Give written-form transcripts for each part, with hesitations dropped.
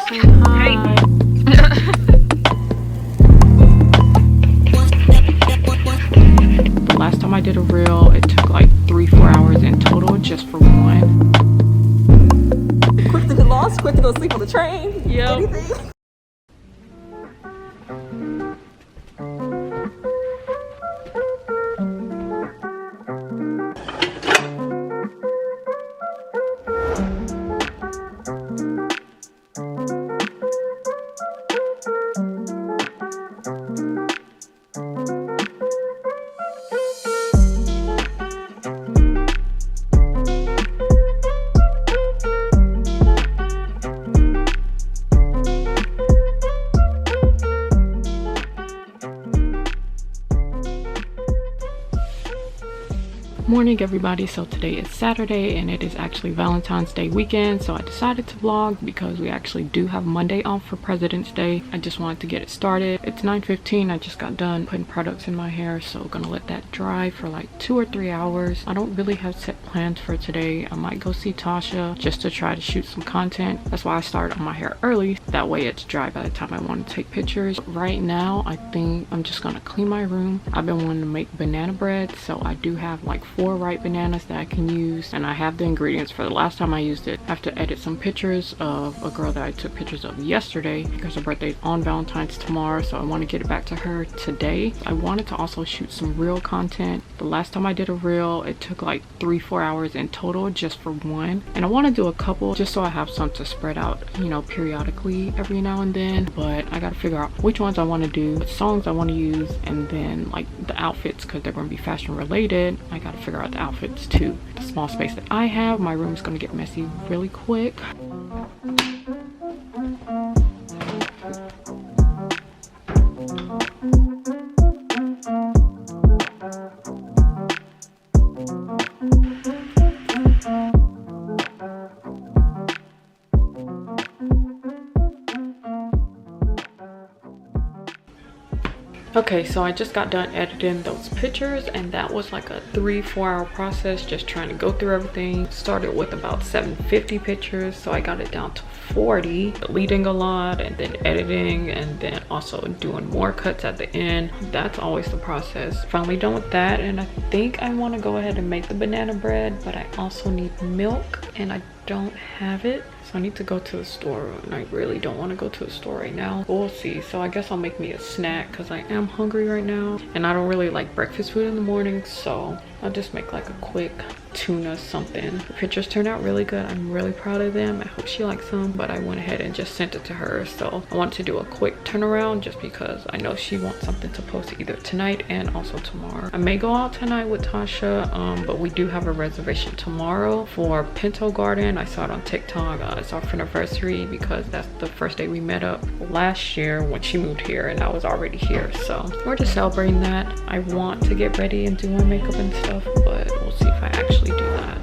Say hi. The last time I did a reel, it took like 3-4 hours in total just for one. Quick to get lost, quick to go sleep on the train. Yep. Anything. Morning everybody. So today is Saturday and it is actually Valentine's Day weekend, so I decided to vlog because we actually do have Monday off for President's Day. I just wanted to get it started. It's 9:15. I just got done putting products in my hair, so gonna let that dry for like 2 or 3 hours. I don't really have set plans for today. I might go see Tosha just to try to shoot some content. That's why I started on my hair early, that way it's dry by the time I want to take pictures. Right now I think I'm just gonna clean my room. I've been wanting to make banana bread, so I do have like 4 ripe bananas that I can use, and I have the ingredients for the last time I used it. I have to edit some pictures of a girl that I took pictures of yesterday because her birthday's on Valentine's tomorrow, so I want to get it back to her today. I wanted to also shoot some reel content. The last time I did a reel, it took like 3-4 hours in total just for one, and I want to do a couple just so I have some to spread out, you know, periodically every now and then. But I got to figure out which ones I want to do, what songs I want to use, and then like the outfits, because they're going to be fashion related. I got to figure out the outfits too. The small space that I have, my room is going to get messy really quick. Okay, so I just got done editing those pictures, and that was like a 3-4 hour process just trying to go through everything. Started with about 750 pictures, so I got it down to 40, deleting a lot and then editing and then also doing more cuts at the end. That's always the process. Finally done with that, and I think I want to go ahead and make the banana bread, but I also need milk and I don't have it, so I need to go to the store, and I really don't want to go to the store right now, but we'll see. So I guess I'll make me a snack because I am hungry right now and I don't really like breakfast food in the morning, so I'll just make like a quick tuna something. The pictures turned out really good. I'm really proud of them. I hope she likes them, but I went ahead and just sent it to her, so I want to do a quick turnaround just because I know she wants something to post either tonight and also tomorrow. I may go out tonight with Tosha, but we do have a reservation tomorrow for Pinto Garden. I saw it on TikTok. It's our friend-a-versary because that's the first day we met up last year when she moved here and I was already here, so we're just celebrating that. I want to get ready and do my makeup and stuff, but we'll see if I actually do that.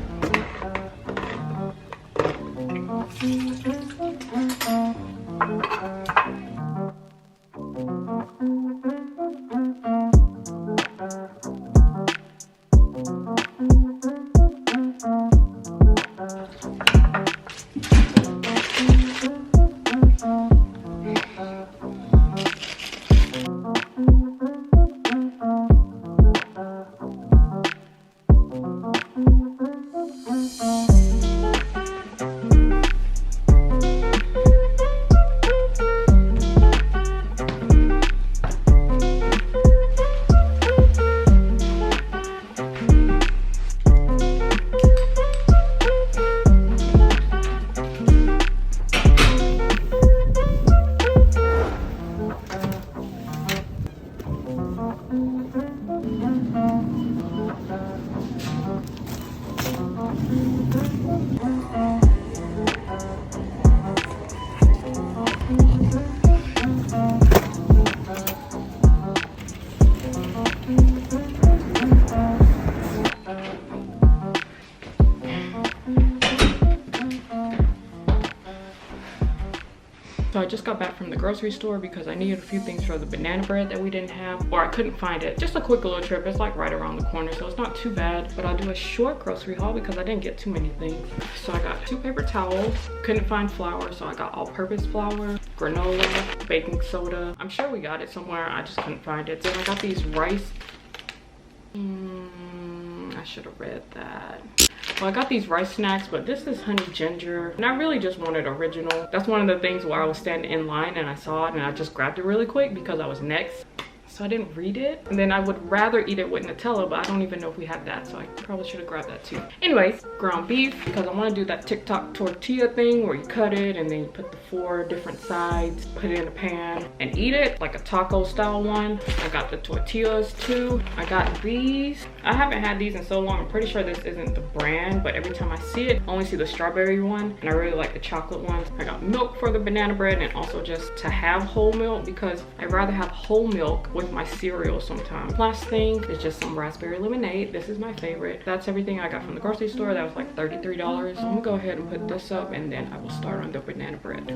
So I just got back from the grocery store because I needed a few things for the banana bread that we didn't have, or I couldn't find it. Just a quick little trip. It's like right around the corner, so it's not too bad. But I'll do a short grocery haul because I didn't get too many things. So I got 2 paper towels. Couldn't find flour, so I got all-purpose flour, granola, baking soda. I'm sure we got it somewhere. I just couldn't find it. Then I got these rice. I should have read that. Well, I got these rice snacks, but this is honey ginger, and I really just wanted original. That's one of the things where I was standing in line and I saw it and I just grabbed it really quick because I was next. So I didn't read it. And then I would rather eat it with Nutella, but I don't even know if we have that, so I probably should have grabbed that too. Anyways, ground beef, because I want to do that TikTok tortilla thing where you cut it and then you put the 4 different sides, put it in a pan and eat it like a taco style one. I got the tortillas too. I got these. I haven't had these in so long. I'm pretty sure this isn't the brand, but every time I see it, I only see the strawberry one, and I really like the chocolate ones. I got milk for the banana bread, and also just to have whole milk because I'd rather have whole milk with my cereal sometimes. Last thing is just some raspberry lemonade. This is my favorite. That's everything I got from the grocery store. That was like $33. So I'm gonna go ahead and put this up, and then I will start on the banana bread.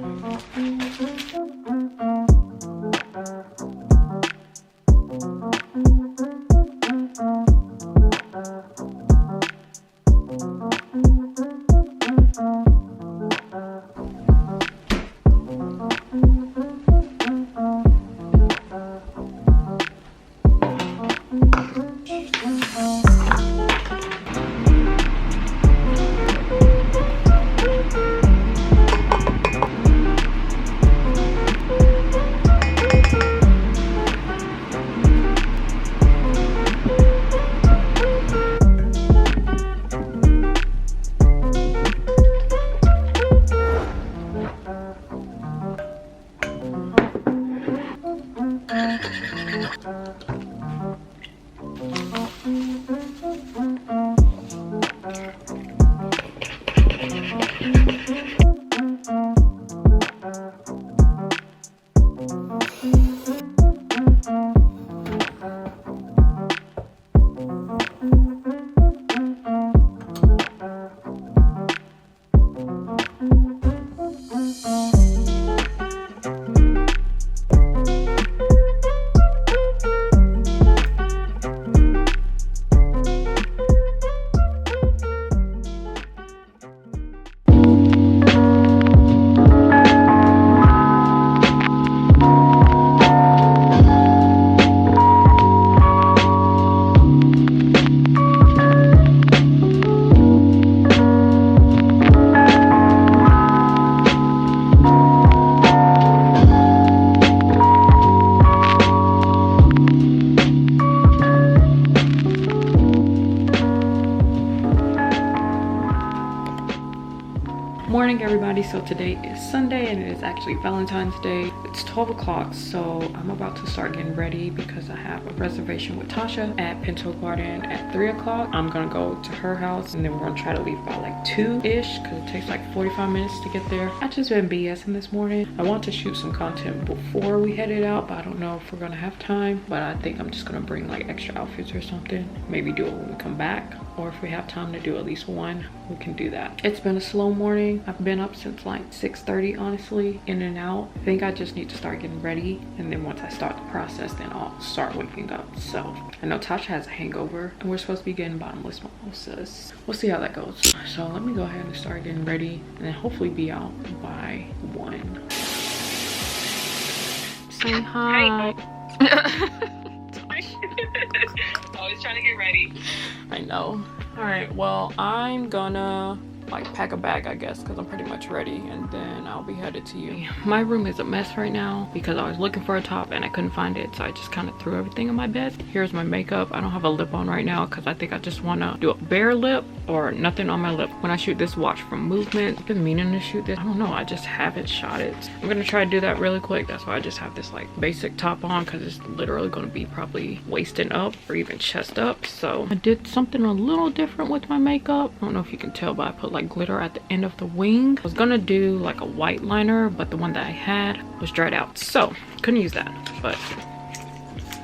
Morning everybody. So today is Sunday and it is actually Valentine's Day. It's 12 o'clock, so I'm about to start getting ready because I have a reservation with Tosha at Pinto Garden at 3 o'clock. I'm gonna go to her house and then we're gonna try to leave by like 2-ish because it takes like 45 minutes to get there. I just been BSing this morning. I want to shoot some content before we headed out, but I don't know if we're gonna have time. But I think I'm just gonna bring like extra outfits or something. Maybe do it when we come back, or if we have time to do at least one, we can do that. It's been a slow morning. I've been up since like 6:30, honestly, in and out. I think I just need to start getting ready, and then once I start the process, then I'll start waking up. So I know Tasha has a hangover and we're supposed to be getting bottomless mimosas. We'll see how that goes. So let me go ahead and start getting ready and then hopefully be out by 1. Say hi. Always trying to get ready. I know. All right, well, I'm gonna like pack a bag, I guess, because I'm pretty much ready, and then I'll be headed to you. My room is a mess right now because I was looking for a top and I couldn't find it, so I just kind of threw everything in my bed. Here's my makeup. I don't have a lip on right now because I think I just want to do a bare lip or nothing on my lip. When I shoot this watch from Movement, I've been meaning to shoot this. I don't know, I just haven't shot it. I'm gonna try to do that really quick. That's why I just have this like basic top on, because it's literally gonna be probably waisting up or even chest up. So I did something a little different with my makeup. I don't know if you can tell, but I put like glitter at the end of the wing. I was gonna do like a white liner, but the one that I had was dried out, so couldn't use that. But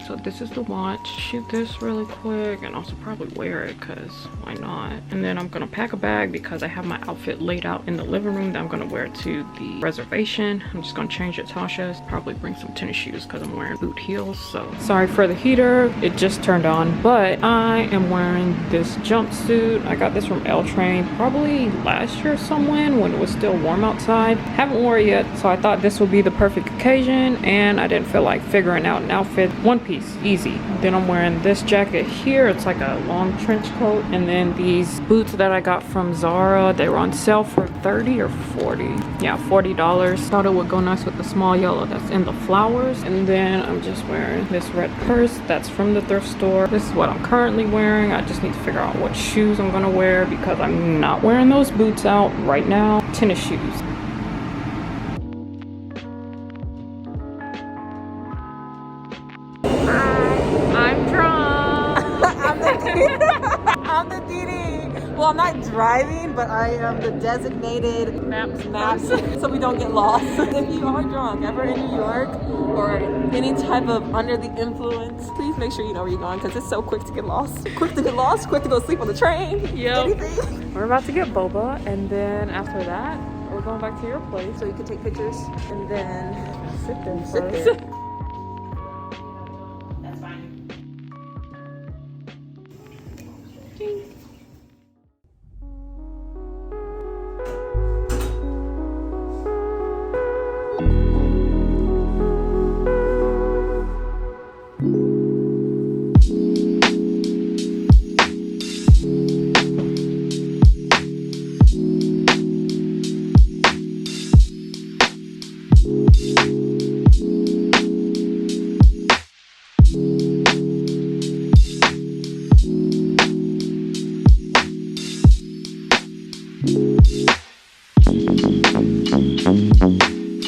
So this is the watch. Shoot this really quick and also probably wear it because why not? And then I'm gonna pack a bag because I have my outfit laid out in the living room that I'm gonna wear to the reservation. I'm just gonna change it Tosha's. Probably bring some tennis shoes because I'm wearing boot heels. So sorry for the heater. It just turned on, but I am wearing this jumpsuit. I got this from L Train probably last year somewhere when it was still warm outside. Haven't worn it yet, so I thought this would be the perfect occasion, and I didn't feel like figuring out an outfit. One piece, easy. Then I'm wearing this jacket here. It's like a long trench coat, and then these boots that I got from Zara. They were on sale for 30 or 40. Yeah, $40. Thought it would go nice with the small yellow that's in the flowers. And then I'm just wearing this red purse that's from the thrift store. This is what I'm currently wearing. I just need to figure out what shoes I'm gonna wear because I'm not wearing those boots out right now. Tennis shoes. I'm drunk. I'm the DD. Well, I'm not driving, but I am the designated maps so we don't get lost. If you are drunk ever in New York or any type of under the influence, please make sure you know where you're going because it's so quick to get lost. Quick to get lost, quick to go sleep on the train. Yep. We're about to get boba, and then after that, we're going back to your place. So you can take pictures and then Sit there sit first. there.